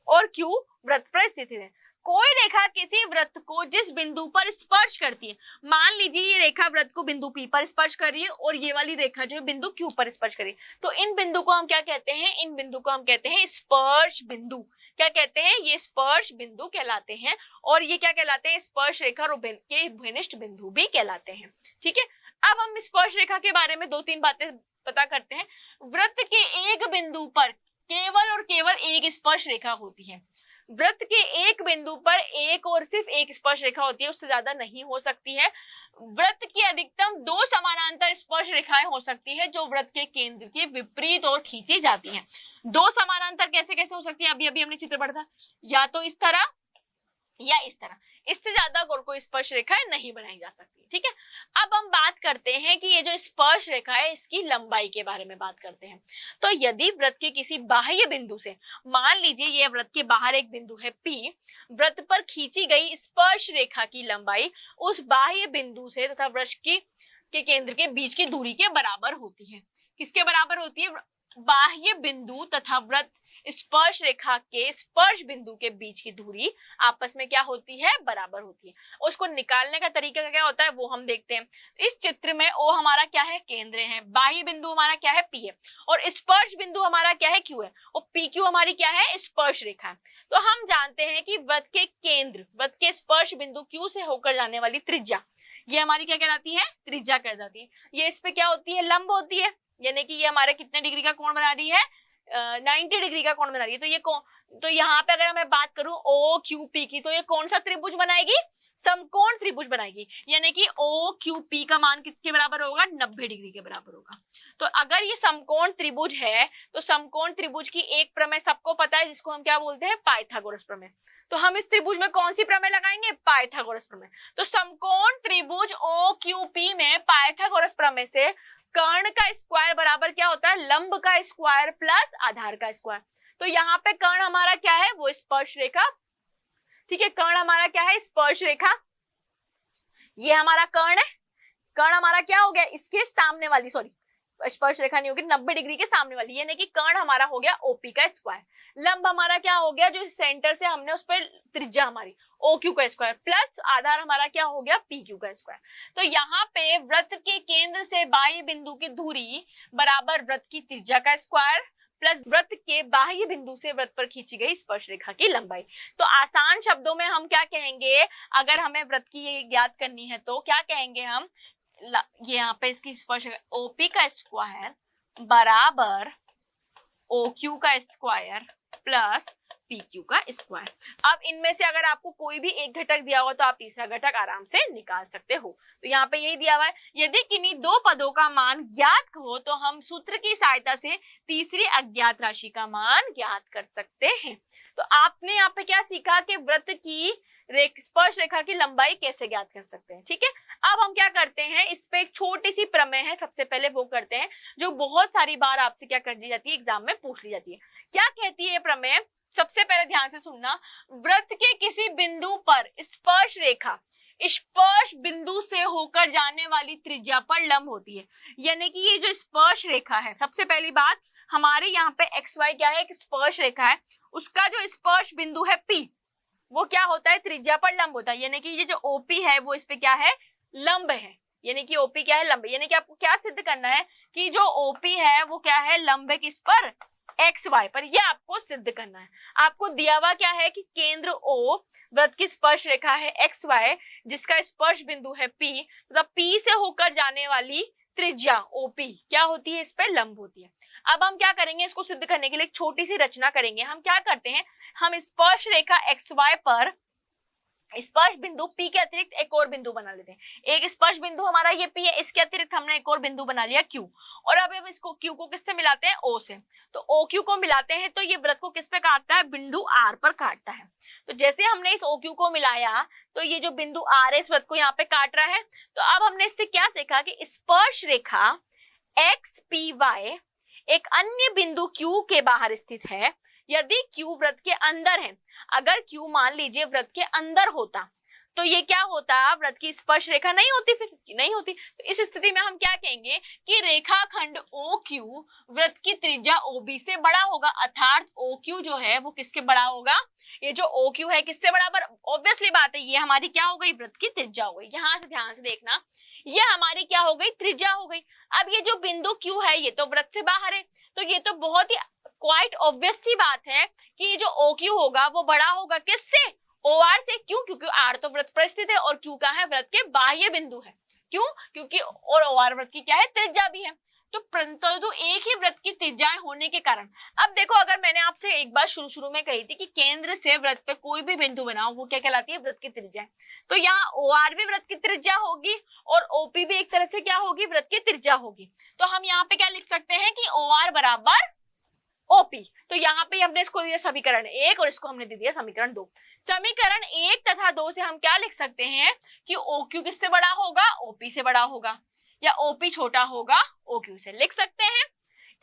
और Q व्रत पर स्थित है। कोई रेखा किसी व्रत को जिस बिंदु पर स्पर्श करती है, मान लीजिए ये रेखा व्रत को बिंदु P पर स्पर्श कर रही है और ये वाली रेखा जो है बिंदु Q पर स्पर्श कर रही है, तो इन बिंदु को हम क्या कहते हैं, इन बिंदु को हम कहते हैं स्पर्श बिंदु। क्या कहते हैं, ये स्पर्श बिंदु कहलाते हैं। और ये क्या कहलाते हैं, स्पर्श रेखा और के उभयनिष्ठ बिंदु भी कहलाते हैं। ठीक है, अब हम स्पर्श रेखा के बारे में दो तीन बातें पता करते हैं। व्रत के एक बिंदु पर केवल और केवल एक स्पर्श रेखा होती है। व्रत के एक बिंदु पर एक और सिर्फ एक स्पर्श रेखा होती है, उससे ज्यादा नहीं हो सकती है। व्रत की अधिकतम दो समानांतर स्पर्श रेखाएं हो सकती है जो व्रत के केंद्र के विपरीत और खींची जाती हैं। दो समानांतर कैसे कैसे हो सकती है, अभी अभी हमने चित्र पढ़ा था, या तो इस तरह या इस तरह, इससे ज्यादा और कोई स्पर्श रेखाएं नहीं बनाई जा सकती। ठीक है, अब हम बात करते हैं कि ये जो स्पर्श रेखा है इसकी लंबाई के बारे में बात करते हैं। तो यदि व्रत के किसी बाह्य बिंदु से, मान लीजिए ये व्रत के बाहर एक बिंदु है P, व्रत पर खींची गई स्पर्श रेखा की लंबाई उस बाह्य बिंदु से तथा व्रत के केंद्र के बीच की दूरी के बराबर होती है। किसके बराबर होती है, बाह्य बिंदु तथा व्रत स्पर्श रेखा के स्पर्श बिंदु के बीच की दूरी आपस में क्या होती है, बराबर होती है। उसको निकालने का तरीका क्या होता है वो हम देखते हैं। इस चित्र में O हमारा क्या है, केंद्र है, बाह्य बिंदु हमारा क्या है, P है, और स्पर्श बिंदु हमारा क्या है, Q है, और PQ हमारी क्या है, स्पर्श रेखा है। तो हम जानते हैं कि व्रत के केंद्र, व्रत के स्पर्श बिंदु Q से होकर जाने वाली त्रिज्या, ये हमारी क्या कहलाती है, त्रिज्या कहलाती है। ये इस पे क्या होती है, लंब होती है, यानी कि ये हमारे कितने डिग्री का कोण बना रही है, 90 डिग्री का कोण बना रही है। तो ये तो यहाँ पे अगर मैं बात करूं OQP की, तो ये कौन सा त्रिभुज बनाएगी, समकोण त्रिभुज बनाएगी, यानी कि ओ क्यू पी का मान किसके बराबर होगा, 90 डिग्री के बराबर होगा। तो अगर ये समकोण त्रिभुज है तो समकोण त्रिभुज की एक प्रमेय सबको पता है, जिसको हम क्या बोलते हैं, पाइथागोरस प्रमेय। तो हम इस त्रिभुज में कौन सी प्रमेय लगाएंगे, पाइथागोरस प्रमेय। तो समकोण त्रिभुज ओ क्यू पी में पाइथागोरस प्रमेय से कर्ण का स्क्वायर बराबर क्या होता है, लंब का स्क्वायर प्लस आधार का स्क्वायर। तो यहाँ पे कर्ण हमारा क्या है, वो स्पर्श रेखा, ठीक है, कर्ण हमारा क्या है, स्पर्श रेखा, ये हमारा कर्ण है। कर्ण हमारा क्या हो गया, इसके सामने वाली, सॉरी स्पर्श रेखा नहीं होगी, 90 डिग्री के सामने वाली, यानी कि कर्ण हमारा हो गया ओपी का स्क्वायर। लंब हमारा क्या हो गया, जो सेंटर से हमने उस पर त्रिज्या हमारी ओ क्यू का स्क्वायर, प्लस आधार हमारा क्या हो गया, पी क्यू का स्क्वायर। तो यहाँ पे वृत्त के केंद्र से बाह्य बिंदु की दूरी बराबर वृत्त की त्रिज्या का स्क्वायर प्लस वृत्त के बाह्य बिंदु से वृत्त पर खींची गई स्पर्श रेखा की लंबाई। तो आसान शब्दों में हम क्या कहेंगे, अगर हमें वृत्त की ये ज्ञात करनी है तो क्या कहेंगे हम, ये यहाँ पे इसकी स्पर्श ओपी का स्क्वायर बराबर ओ क्यू का स्क्वायर प्लस पी क्यू का स्क्वायर। अब इनमें से अगर आपको कोई भी एक घटक दिया होगा तो आप तीसरा घटक आराम से निकाल सकते हो। तो यहाँ पे यही दिया हुआ है, यदि किन्हीं दो पदों का मान ज्ञात हो तो हम सूत्र की सहायता से तीसरी अज्ञात राशि का मान ज्ञात कर सकते हैं। तो आपने यहाँ पे क्या सीखा कि वृत्त की स्पर्श रेखा की लंबाई कैसे ज्ञात कर सकते हैं, ठीक है। अब हम क्या करते हैं, इस पे एक छोटी सी प्रमेय है, सबसे पहले वो करते हैं जो बहुत सारी बार आपसे क्या कर दी जाती है, एग्जाम में पूछ ली जाती है। क्या कहती है ये प्रमेय, सबसे पहले ध्यान से सुनना, वृत्त के किसी बिंदु पर स्पर्श रेखा स्पर्श बिंदु से होकर जाने वाली त्रिज्या पर लंब होती है। यानी कि ये जो स्पर्श रेखा है, सबसे पहली बात हमारे यहाँ पे एक्स वाई क्या है, एक स्पर्श रेखा है, उसका जो स्पर्श बिंदु है पी, वो क्या होता है, त्रिज्या पर लंब होता है। यानी कि ये जो ओपी है वो इस पे क्या है, लंब है, यानी कि ओपी क्या है, लंब। यानी कि आपको क्या सिद्ध करना है कि जो ओपी है वो क्या है, लंब है, किस पर, एक्स वाई पर। ये आपको सिद्ध करना है। आपको दिया हुआ क्या है कि केंद्र ओ, वृत्त की स्पर्श रेखा है एक्स वाई, जिसका स्पर्श बिंदु है पी, मतलब पी से होकर जाने वाली त्रिज्या ओपी क्या होती है, इस पर लंब होती है। अब हम क्या करेंगे, इसको सिद्ध करने के लिए एक छोटी सी रचना करेंगे। हम क्या करते हैं, हम स्पर्श रेखा एक्स वाई पर स्पर्श बिंदु P के अतिरिक्त एक और बिंदु बना लेते हैं। एक स्पर्श बिंदु हमारा ये P है, इसके अतिरिक्त हमने एक और बिंदु बना लिया Q, और अब हम इसको Q को किससे मिलाते हैं, O से। तो OQ को मिलाते हैं तो ये वृत्त को किस पे काटता है, बिंदु R पर काटता है। तो जैसे हमने इस OQ को मिलाया तो ये जो बिंदु R है इस वृत्त को यहाँ पे काट रहा है। तो अब हमने इससे क्या सीखा कि स्पर्श रेखा XPY एक अन्य बिंदु Q के बाहर स्थित है। यदि Q वृत्त के अंदर है, अगर Q मान लीजिए वृत्त के अंदर होता तो ये क्या होता, वृत्त की स्पर्श रेखा नहीं होती, फिर नहीं होती। तो इस स्थिति में हम क्या कहेंगे कि रेखाखंड OQ वृत्त की त्रिज्या OB से बड़ा होगा, अर्थात OQ जो है वो किसके बड़ा होगा, ये जो OQ है किससे बराबर, ऑब्वियसली बात है ये हमारी क्या हो गई, वृत्त की त्रिज्या हो गई। यहाँ से ध्यान से देखना, ये हमारी क्या हो गई, त्रिज्या हो गई। अब ये जो बिंदु Q है ये तो वृत्त से बाहर है, तो ये तो बहुत ही क्वाइट ऑब्वियस सी बात है कि ये जो OQ होगा वो बड़ा होगा किससे, OR से। क्यों, क्योंकि R तो वृत्त पर स्थित है और Q का है, वृत्त के बाह्य बिंदु है। क्यों, क्योंकि और OR वृत्त की क्या है, त्रिज्या भी है। तो परंतु एक ही वृत्त की त्रिज्याएं होने के कारण, अब देखो अगर मैंने आपसे एक बार शुरू में कही थी कि केंद्र से वृत्त पे कोई भी बिंदु बनाओ वो क्या कहलाती है, वृत्त की त्रिज्या। तो यहाँ OR भी वृत्त की त्रिज्या होगी और OP भी एक तरह से क्या होगी, वृत्त की त्रिज्या होगी। तो हम यहाँ पे क्या लिख सकते हैं कि OR बराबर OP। तो यहाँ पे हमने इसको दिया समीकरण 1 और इसको हमने दे दिया समीकरण 2। समीकरण 1 तथा 2 से हम क्या लिख सकते हैं कि OQ किससे बड़ा होगा, OP से बड़ा होगा, या OP छोटा होगा OQ से, लिख सकते हैं।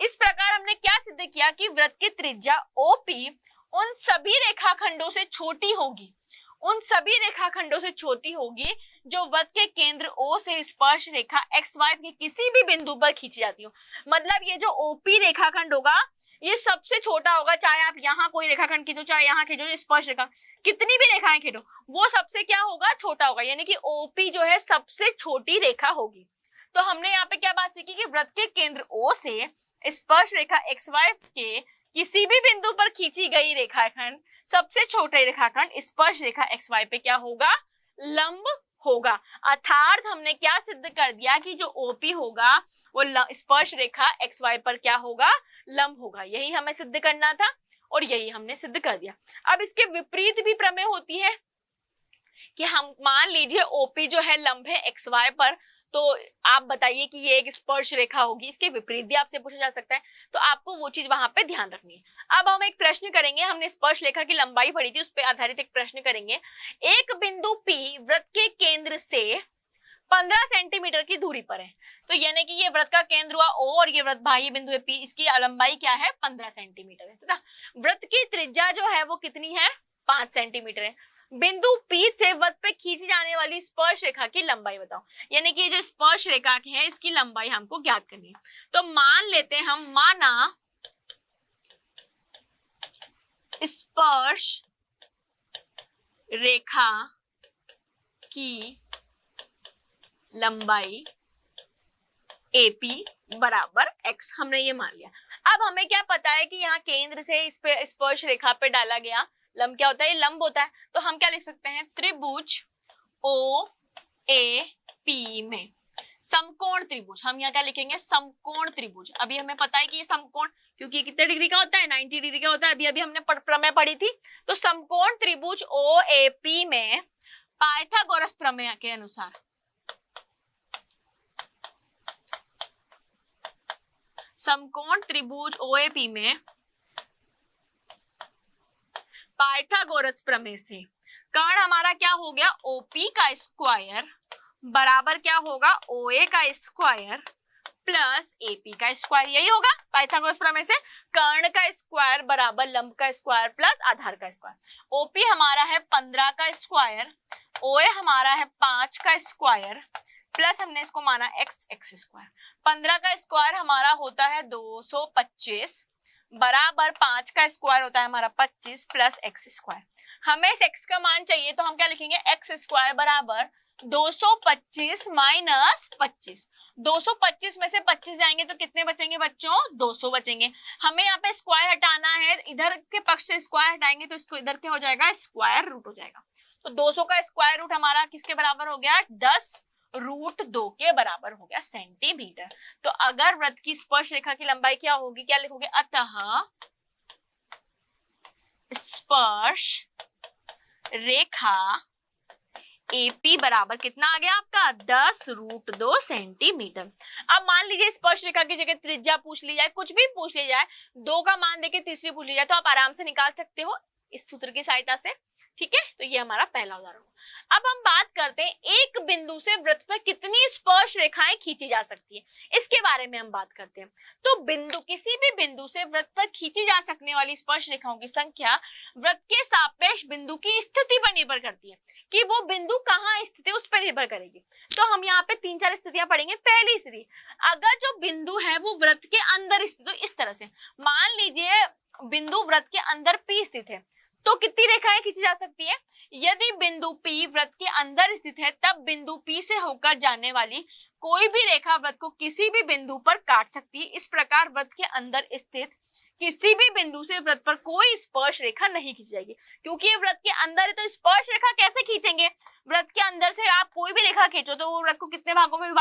इस प्रकार हमने क्या सिद्ध किया कि वृत्त की त्रिज्या OP उन सभी रेखाखंडों से छोटी होगी, उन सभी रेखाखंडों से छोटी होगी जो वृत्त के केंद्र O से स्पर्श रेखा XY के किसी भी बिंदु पर खींची जाती हो। मतलब ये जो OP रेखाखंड होगा ये सबसे छोटा होगा, चाहे आप यहाँ कोई रेखाखंड खींचो, चाहे यहाँ खींचो, स्पर्श रेखा कितनी भी रेखाएं खींचो वो सबसे क्या होगा, छोटा होगा। यानी कि OP जो है सबसे छोटी रेखा होगी। तो हमने यहाँ पे क्या बात सीखी कि वृत्त के केंद्र O से स्पर्श रेखा XY के किसी भी बिंदु पर खींची गई रेखाखंड सबसे छोटे रेखाखंड स्पर्श रेखा XY पे क्या होगा, लंब होगा। अर्थात हमने क्या सिद्ध कर दिया कि जो OP होगा वो स्पर्श रेखा XY पर क्या होगा, लंब होगा। यही हमें सिद्ध करना था और यही हमने सिद्ध कर दिया। अब इसके विपरीत भी प्रमेय होती है। कि हम मान लीजिए ओपी जो है लंब है एक्स वाई पर, तो आप बताइए कि ये एक स्पर्श रेखा होगी, इसके विपरीत भी आपसे पूछा जा सकता है, तो आपको वो चीज वहां पे ध्यान रखनी है। अब हम एक प्रश्न करेंगे, हमने स्पर्श रेखा की लंबाई पढ़ी थी, उस पर आधारित एक प्रश्न करेंगे। एक बिंदु P वृत्त के केंद्र से 15 सेंटीमीटर की दूरी पर है, तो यानी कि ये वृत्त का केंद्र हुआ O और ये वृत्त बाह्य बिंदु है P, इसकी लंबाई क्या है 15 सेंटीमीटर है तथा वृत्त की त्रिज्या जो है वो कितनी है 5 सेंटीमीटर है। बिंदु P से वृत्त पे खींची जाने वाली स्पर्श रेखा की लंबाई बताओ, यानी कि ये जो स्पर्श रेखा है इसकी लंबाई हमको ज्ञात करनी है। तो मान लेते हैं हम, माना स्पर्श रेखा की लंबाई AP बराबर x, हमने ये मान लिया। अब हमें क्या पता है कि यहाँ केंद्र से इस पे स्पर्श रेखा पे डाला गया लंब क्या होता है, ये लंब होता है, तो हम क्या लिख सकते हैं, त्रिभुज OAP में समकोण त्रिभुज, हम यहाँ क्या लिखेंगे समकोण त्रिभुज। अभी हमें पता है कि ये समकोण, क्योंकि कितने डिग्री का होता है 90 डिग्री का होता है, अभी हमने प्रमेय पढ़ी थी। तो समकोण त्रिभुज OAP में पाइथागोरस प्रमेय के अनुसार समकोण त्रिभुज OAP में पाइथागोरस प्रमेय से कर्ण हमारा क्या हो गया OP का स्क्वायर बराबर क्या होगा OA का स्क्वायर प्लस AP का स्क्वायर, यही होगा पाइथागोरस प्रमेय से। कर्ण का स्क्वायर बराबर लंब का स्क्वायर प्लस आधार का स्क्वायर। OP हमारा है 15 का स्क्वायर, OA हमारा है 5 का स्क्वायर प्लस हमने इसको माना x स्क्वायर। 15 का स्क्वायर हमारा होता है 225 बराबर 5 का स्क्वायर होता है हमारा 25 प्लस x स्क्वायर। हमें इस x का मान चाहिए, तो हम क्या लिखेंगे x स्क्वायर बराबर 225 माइनस 25। 225 में से 25 जाएंगे तो कितने बचेंगे बच्चों, 200 बचेंगे। हमें यहाँ पे स्क्वायर हटाना है, इधर के पक्ष से स्क्वायर हटाएंगे तो इसको इधर क्या हो जाएगा, स्क्वायर रूट हो जाएगा। तो 200 का स्क्वायर रूट हमारा किसके बराबर हो गया, 10√2 के बराबर हो गया सेंटीमीटर। तो अगर वृत्त की स्पर्श रेखा की लंबाई क्या होगी, क्या लिखोगे, अतः स्पर्श रेखा AP बराबर कितना आ गया आपका 10√2 सेंटीमीटर। अब मान लीजिए स्पर्श रेखा की जगह त्रिज्या पूछ ली जाए, कुछ भी पूछ ली जाए, 2 का मान देके तीसरी पूछ ली जाए, तो आप आराम से निकाल सकते हो इस सूत्र की सहायता से। ठीक है, तो ये हमारा पहला उदाहरण। अब हम बात करते हैं एक बिंदु से वृत्त पर कितनी स्पर्श रेखाएं खींची जा सकती है, इसके बारे में हम बात करते हैं। तो बिंदु, किसी भी बिंदु से वृत्त पर खींची जा सकने वाली स्पर्श रेखाओं की संख्या वृत्त के सापेक्ष बिंदु की स्थिति पर निर्भर करती है, कि वो बिंदु कहाँ स्थित है उस पर निर्भर करेगी। तो हम यहाँ पे 3-4 स्थितियां पढ़ेंगे। पहली स्थिति, अगर जो बिंदु है वो वृत्त के अंदर स्थित हो, इस तरह से मान लीजिए बिंदु वृत्त के अंदर P स्थित है, तो कितनी रेखाएं खींची जा सकती है, यदि बिंदु P वृत्त के अंदर स्थित है तब बिंदु P से होकर जाने वाली कोई भी रेखा वृत्त को किसी भी बिंदु पर काट सकती है। इस प्रकार वृत्त के अंदर स्थित किसी भी बिंदु से वृत्त पर कोई स्पर्श रेखा नहीं खींची जाएगी, क्योंकि ये वृत्त के अंदर है। तो स्पर्श रेखा कैसे खींचेंगे, वृत्त के अंदर से आप कोई भी रेखा खींचो तो वो वृत्त को कितने भागों में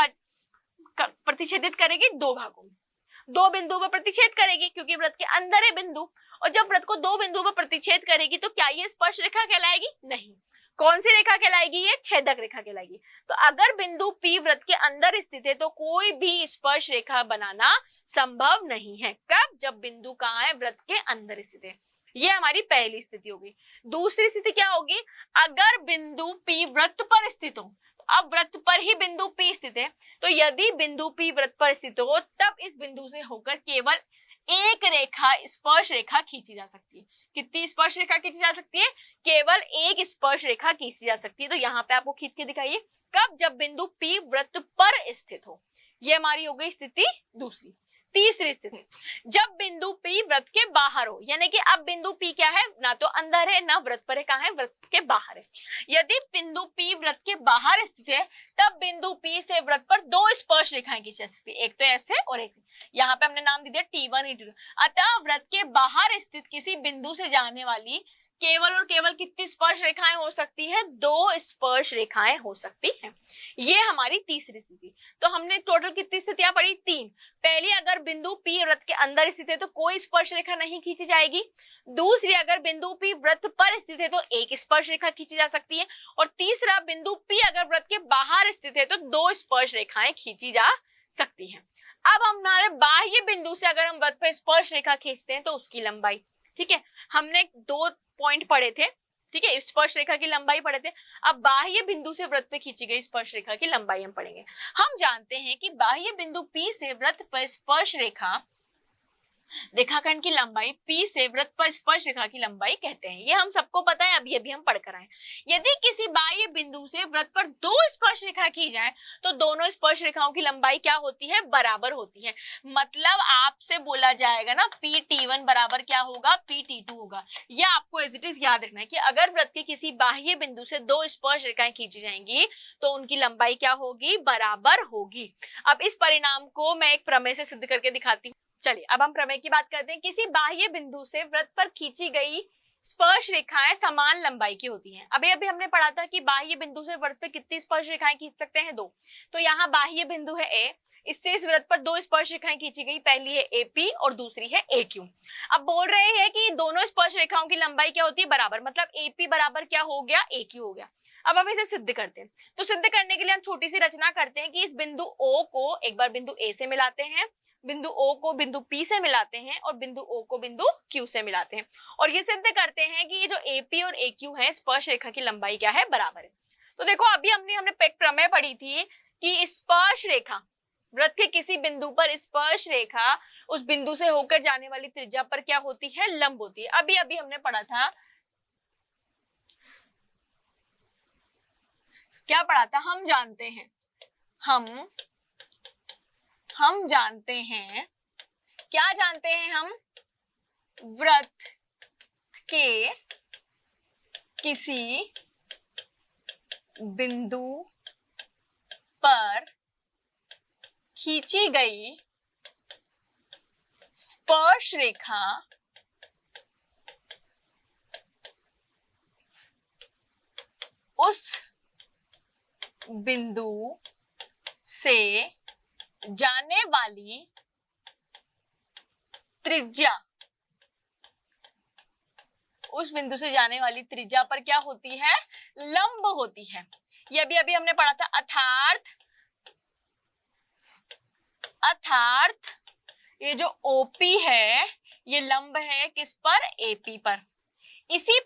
प्रतिच्छेदित करेगी, 2 भागों में, 2 बिंदुओं पर प्रतिच्छेद करेगी, क्योंकि वृत्त के अंदर है बिंदु। और जब वृत्त को 2 बिंदुओं पर प्रतिच्छेद करेगी तो क्या ये स्पर्श रेखा कहलाएगी, नहीं। कौन सी रेखा कहलाएगी, ये छेदक रेखा कहलाएगी। तो अगर बिंदु P वृत्त के अंदर स्थित है तो कोई भी स्पर्श रेखा बनाना संभव नहीं है। कब, जब बिंदु कहाँ है, वृत्त के अंदर स्थित है। ये हमारी पहली स्थिति होगी। दूसरी स्थिति क्या होगी, अगर बिंदु P वृत्त पर स्थित हो, अब वृत्त पर ही बिंदु P स्थित है, तो यदि बिंदु P वृत्त पर स्थित हो तब इस बिंदु से होकर केवल एक रेखा स्पर्श रेखा खींची जा सकती है। कितनी स्पर्श रेखा खींची जा सकती है, केवल एक स्पर्श रेखा खींची जा सकती है। तो यहाँ पे आपको खींच के दिखाइए, कब, जब बिंदु P वृत्त पर स्थित हो। ये हमारी हो गई स्थिति दूसरी। तीसरी स्थिति, जब बिंदु P वृत्त के बाहर हो, यानी कि अब बिंदु P क्या है, ना तो अंदर है ना वृत्त पर है, कहाँ है, वृत्त के बाहर है। यदि बिंदु P वृत्त के बाहर स्थित है तब बिंदु P से वृत्त पर 2 स्पर्श रेखाएं खींची जा सकती है, एक तो ऐसे और एक, यहाँ पे हमने नाम दे दिया T1 T2। अतः वृत्त के बाहर स्थित किसी बिंदु से जाने वाली केवल और केवल कितनी स्पर्श रेखाएं हो सकती है? 2 स्पर्श रेखाएं हो सकती हैं। ये हमारी तीसरी स्थिति। तो हमने टोटल कितनी स्थितियां पढ़ी? 3। पहली, अगर बिंदु P वृत्त के अंदर स्थित है तो कोई स्पर्श रेखा नहीं खींची जाएगी। दूसरी, अगर बिंदु P वृत्त पर स्थित है तो एक स्पर्श रेखा खींची जा सकती है। और तीसरा, बिंदु P अगर वृत्त के बाहर स्थित है तो 2 स्पर्श रेखाएं खींची जा सकती हैं। अब हमारे बाह्य बिंदु से अगर हम वृत्त पर स्पर्श रेखा खींचते हैं तो उसकी लंबाई, ठीक है, हमने 2 पॉइंट पढ़े थे, ठीक है, स्पर्श रेखा की लंबाई पढ़े थे। अब बाह्य बिंदु से वृत्त पे खींची गई स्पर्श रेखा की लंबाई हम पढ़ेंगे। हम जानते हैं कि बाह्य बिंदु P से वृत्त पर स्पर्श रेखा रेखाखंड की लंबाई P से वृत्त पर स्पर्श रेखा की लंबाई कहते हैं। ये हम सबको पता है, अभी हम पढ़ कर आए। यदि किसी बाह्य बिंदु से वृत्त पर 2 स्पर्श रेखा की जाए तो दोनों स्पर्श रेखाओं की लंबाई क्या होती है? बराबर होती है। मतलब आपसे बोला जाएगा ना PT1 बराबर क्या होगा? PT2 होगा। यह आपको एज इट इज याद रखना है कि अगर वृत्त के किसी बाह्य बिंदु से 2 स्पर्श रेखाएं खींची जाएंगी तो उनकी लंबाई क्या होगी? बराबर होगी। अब इस परिणाम को मैं एक प्रमेय से सिद्ध करके दिखाती हूँ। चलिए अब हम प्रमेय की बात करते हैं। किसी बाह्य बिंदु से वृत्त पर खींची गई स्पर्श रेखाएं समान लंबाई की होती हैं। अभी हमने पढ़ा था कि बाह्य बिंदु से वृत्त पर कितनी स्पर्श रेखाएं खींच सकते हैं? 2। तो यहाँ बाह्य बिंदु है A, इससे इस वृत्त पर 2 स्पर्श रेखाएं खींची गई। पहली है AP और दूसरी है AQ। अब बोल रहे हैं कि दोनों स्पर्श रेखाओं की लंबाई क्या होती है? बराबर। मतलब AP बराबर क्या हो गया? AQ हो गया। अब हम इसे सिद्ध करते हैं। तो सिद्ध करने के लिए हम छोटी सी रचना करते हैं कि इस बिंदु O को एक बार बिंदु A से मिलाते हैं, बिंदु O को बिंदु P से मिलाते हैं और बिंदु O को बिंदु Q से मिलाते हैं और ये सिद्ध करते हैं कि ये जो AP और AQ है स्पर्श रेखा की लंबाई क्या है? बराबर है। तो देखो अभी हमने एक प्रमेय पढ़ी थी कि स्पर्श रेखा वृत्त के किसी बिंदु पर स्पर्श रेखा उस बिंदु से होकर जाने वाली त्रिज्या पर क्या होती है? लंब होती है। अभी हमने पढ़ा था, क्या पढ़ा था? हम जानते हैं क्या जानते हैं हम? वृत्त के किसी बिंदु पर खींची गई स्पर्श रेखा उस बिंदु से जाने वाली त्रिज्या, उस बिंदु से जाने वाली त्रिज्या पर क्या होती है? लंब होती है। ये अभी हमने पढ़ा था। अर्थात ये जो OP है ये लंब है किस पर? AP पर। इसी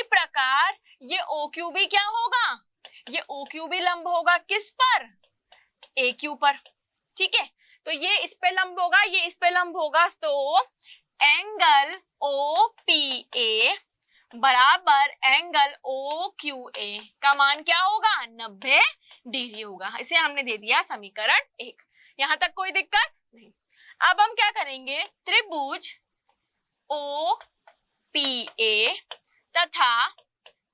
प्रकार ये OQ भी क्या होगा? ये OQ भी लंब होगा किस पर? AQ पर। ठीक है, तो ये इस पे लंब होगा, ये इस पे लंब होगा। तो एंगल OPA बराबर एंगल OQA का मान क्या होगा? 90 डिग्री होगा। इसे हमने दे दिया समीकरण 1। यहां तक कोई दिक्कत नहीं। अब हम क्या करेंगे? त्रिभुज OPA तथा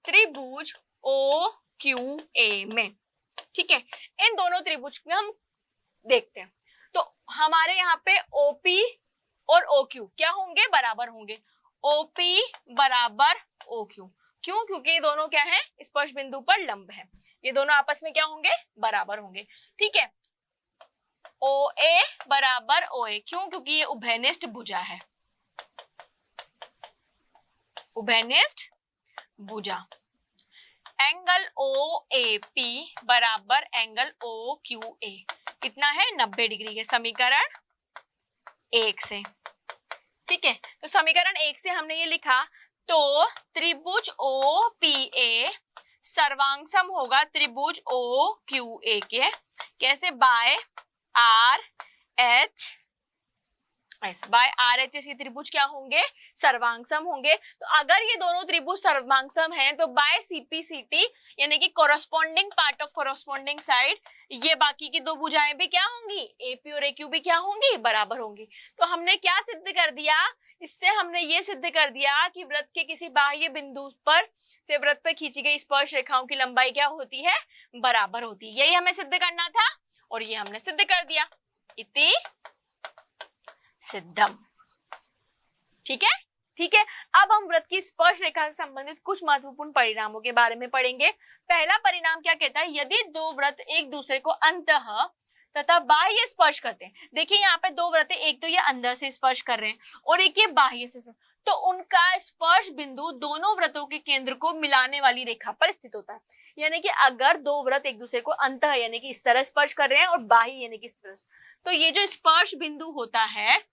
त्रिभुज OQA में, ठीक है, इन दोनों त्रिभुज में हम देखते हैं। तो हमारे यहाँ पे OP और OQ क्या होंगे? बराबर होंगे। OP बराबर OQ। क्यों? क्योंकि ये दोनों क्या है? स्पर्श बिंदु पर लंब है। ये दोनों आपस में क्या होंगे? बराबर होंगे। ठीक है, OA बराबर OA। क्यों? क्योंकि ये उभयनिष्ठ भुजा है, उभयनिष्ठ भुजा। एंगल OAP बराबर एंगल OQA कितना है? 90 डिग्री है, समीकरण 1 से। ठीक है, तो समीकरण 1 से हमने ये लिखा। तो त्रिभुज OPA सर्वांगसम होगा त्रिभुज OQA के। कैसे? बाय RH, बाय RH से त्रिभुज क्या होंगे? सर्वांगसम होंगे। तो अगर ये दोनों त्रिभुज सर्वांगसम हैं तो बाय CPCT यानी कि corresponding part of corresponding side, ये बाकी की 2 भुजाएं भी क्या होंगी? AP और AQ भी क्या होंगी? बराबर होंगी। तो हमने क्या सिद्ध कर दिया? इससे हमने ये सिद्ध कर दिया कि वृत्त के किसी बाह्य बिंदु पर से वृत्त पर खींची गई स्पर्श रेखाओं की लंबाई क्या होती है? बराबर होती है। यही हमें सिद्ध करना था और ये हमने सिद्ध कर दिया। इति सिद्धम। ठीक है, ठीक है, अब हम वृत्त की स्पर्श रेखा से संबंधित कुछ महत्वपूर्ण परिणामों के बारे में पढ़ेंगे। पहला परिणाम क्या कहता है, यदि दो वृत्त एक दूसरे को अंतः तथा बाह्य स्पर्श करते हैं, देखिए यहाँ पे दो वृत्त, एक तो ये अंदर से स्पर्श कर रहे हैं और एक ये बाह्य से, तो उनका स्पर्श बिंदु दोनों वृत्तों के केंद्र को मिलाने वाली रेखा पर स्थित होता है। यानी कि अगर दो वृत्त एक दूसरे को अंतः यानी कि इस तरह स्पर्श कर रहे हैं और बाह्य यानी कि इस तरह, तो ये जो स्पर्श बिंदु होता है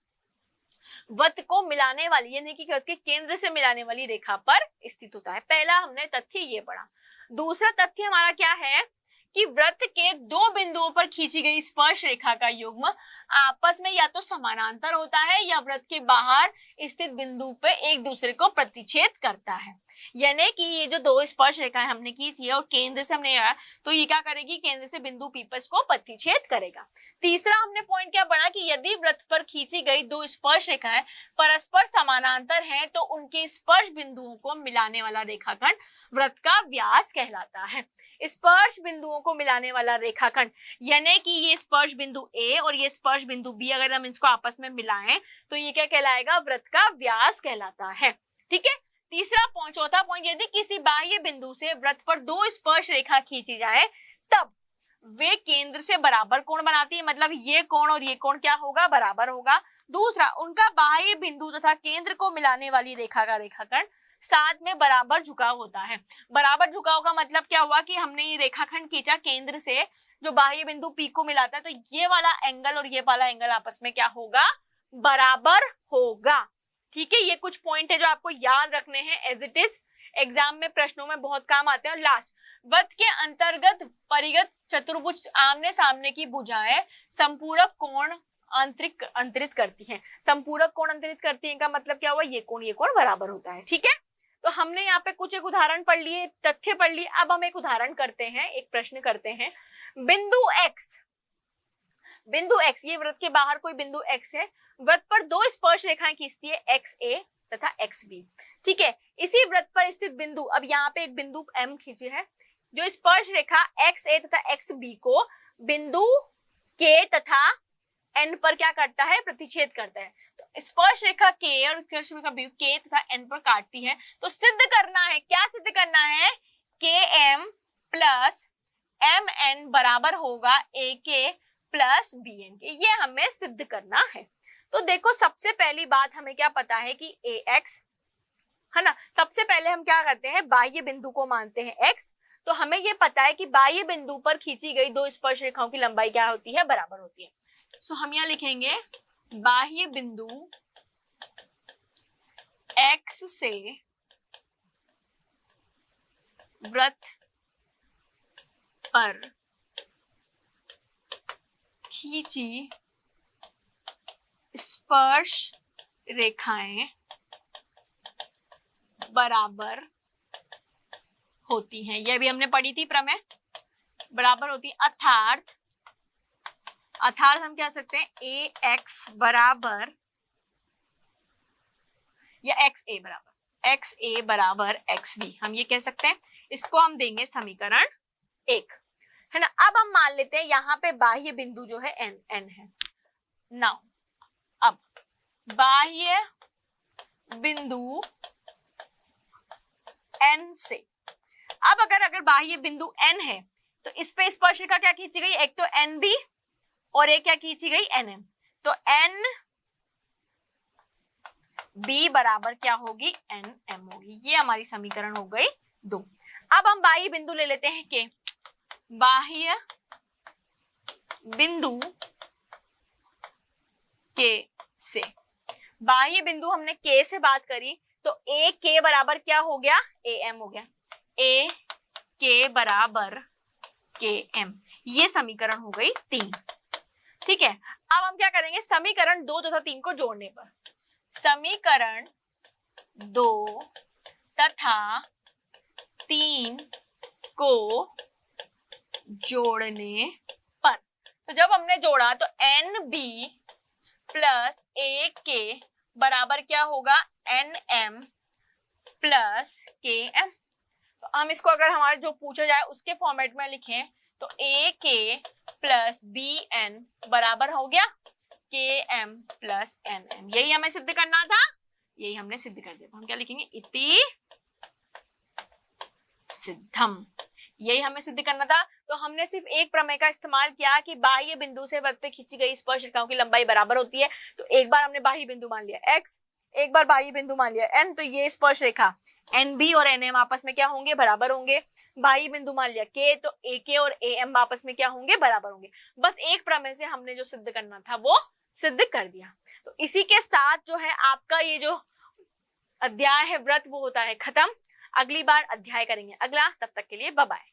वृत्त को मिलाने वाली यानी कि वृत्त के केंद्र से मिलाने वाली रेखा पर स्थित होता है। पहला हमने तथ्य ये पढ़ा। दूसरा तथ्य हमारा क्या है कि वृत्त के दो बिंदुओं पर खींची गई स्पर्श रेखा का युग्म आपस में या तो समानांतर होता है या वृत्त के बाहर स्थित बिंदु पे एक दूसरे को प्रतिच्छेद करता है। यानी कि ये जो दो स्पर्श रेखाएं हमने खींची है और केंद्र से हमने तो ये क्या करेगी, केंद्र से बिंदु P पर इसको प्रतिच्छेद करेगा। तीसरा हमने पॉइंट क्या पढ़ा कि यदि वृत्त पर खींची गई दो स्पर्श रेखाएं परस्पर समानांतर हैं तो उनके स्पर्श बिंदुओं को मिलाने वाला रेखाखंड वृत्त का व्यास कहलाता है। स्पर्श बिंदुओं को मिलाने वाला रेखाखंड यानी कि ये स्पर्श बिंदु A और ये स्पर्श बिंदु B अगर हम इसको आपस में मिलाएं तो ये क्या कहलाएगा, वृत्त का व्यास कहलाता है। ठीक है, तीसरा पॉइंट, चौथा पॉइंट, यदि किसी बाह्य बिंदु से वृत्त पर दो स्पर्श रेखा खींची जाए तब वे केंद्र से बराबर कोण बनाती है, मतलब ये कोण और ये कोण क्या होगा, बराबर होगा। दूसरा, उनका बाह्य बिंदु तथा केंद्र को मिलाने वाली रेखा का रेखाखंड साथ में बराबर झुकाव होता है। बराबर झुकाव का मतलब क्या हुआ कि हमने ये रेखाखंड खींचा केंद्र से जो बाह्य बिंदु P को मिलाता है, तो ये वाला एंगल और ये वाला एंगल आपस में क्या होगा, बराबर होगा। ठीक है, ये कुछ पॉइंट है जो आपको याद रखने हैं एज इट इज, एग्जाम में प्रश्नों में बहुत काम आते हैं। और लास्ट, वृत्त के अंतर्गत परिगत चतुर्भुज आमने सामने की भुजाएं संपूरक कोण अंतरित करती हैं। संपूरक कोण अंतरित करती हैं का मतलब क्या हुआ, ये कोण बराबर होता है। ठीक है, तो हमने यहाँ पे कुछ एक उदाहरण पढ़ लिए, तथ्य पढ़ लिए। अब हम एक उदाहरण करते हैं, एक प्रश्न करते हैं। बिंदु x, ये वृत्त के बाहर कोई बिंदु x है, वृत्त पर दो स्पर्श रेखाएं खींचती है xa तथा xb। ठीक है, इसी वृत्त पर स्थित बिंदु, अब यहाँ पे एक बिंदु m खींचे है, जो स्पर्श रेखा xa तथा xb को बिंदु k तथा n पर क्या करता है, प्रतिच्छेद करता है। तो स्पर्श रेखा k और स्पर्श रेखा b k तथा n पर काटती है, तो सिद्ध करना है, क्या सिद्ध करना है, km प्लस mn बराबर होगा ak प्लस bn के, ये हमें सिद्ध करना है। तो देखो, सबसे पहली बात हमें क्या पता है कि ax है ना, सबसे पहले हम क्या करते हैं, बाह्य बिंदु को मानते हैं x। तो हमें ये पता है कि बाह्य बिंदु पर खींची गई दो स्पर्श रेखाओं की लंबाई क्या होती है, बराबर होती है। सो हम यहाँ लिखेंगे बाह्य बिंदु x से वृत्त पर खींची स्पर्श रेखाएं बराबर होती हैं। यह भी हमने पढ़ी थी प्रमेय, बराबर होती है। अर्थात हम क्या सकते हैं, ax बराबर या xa बराबर xb, हम ये कह सकते हैं। इसको हम देंगे समीकरण 1, है ना। अब हम मान लेते हैं यहाँ पे बाह्य बिंदु जो है n है। नाउ अब बाह्य बिंदु n से, अब अगर बाह्य बिंदु n है तो इस पे स्पर्श रेखा क्या खींची गई, एक तो nb और एक क्या खींची गई, nm। तो nb बराबर क्या होगी, nm होगी। ये हमारी समीकरण हो गई 2। अब हम बाह्य बिंदु ले लेते हैं के, बाह्य बिंदु के से, बाह्य बिंदु हमने के से बात करी तो a के बराबर क्या हो गया, am हो गया, a के बराबर km, ये समीकरण हो गई 3। ठीक है, अब हम क्या करेंगे, समीकरण 2 तथा 3 को जोड़ने पर, समीकरण 2 तथा 3 को जोड़ने पर, तो जब हमने जोड़ा तो nb प्लस ak बराबर क्या होगा, nm प्लस km। तो हम इसको अगर हमारे जो पूछा जाए उसके फॉर्मेट में लिखें तो ak प्लस bn बराबर हो गया km प्लस nm। यही हमें सिद्ध करना था। यही हमने सिद्ध कर दिया। तो हम क्या लिखेंगे, इति सिद्धम, यही हमें सिद्ध करना था। तो हमने सिर्फ एक प्रमेय का इस्तेमाल किया कि बाह्य बिंदु से वृत्त पे खींची गई स्पर्श रेखाओं की लंबाई बराबर होती है। तो एक बार हमने बाह्य बिंदु मान लिया x, एक बार बाह्य बिंदु मान लिया n, तो ये स्पर्श रेखा NB और NM आपस में क्या होंगे, बराबर होंगे। बाह्य बिंदु मान लिया k, तो AK और AM आपस में क्या होंगे, बराबर होंगे। बस एक प्रमेय से हमने जो सिद्ध करना था वो सिद्ध कर दिया। तो इसी के साथ जो है आपका ये जो अध्याय है व्रत वो होता है खत्म। अगली बार अध्याय करेंगे अगला, तब तक के लिए बाय बाय।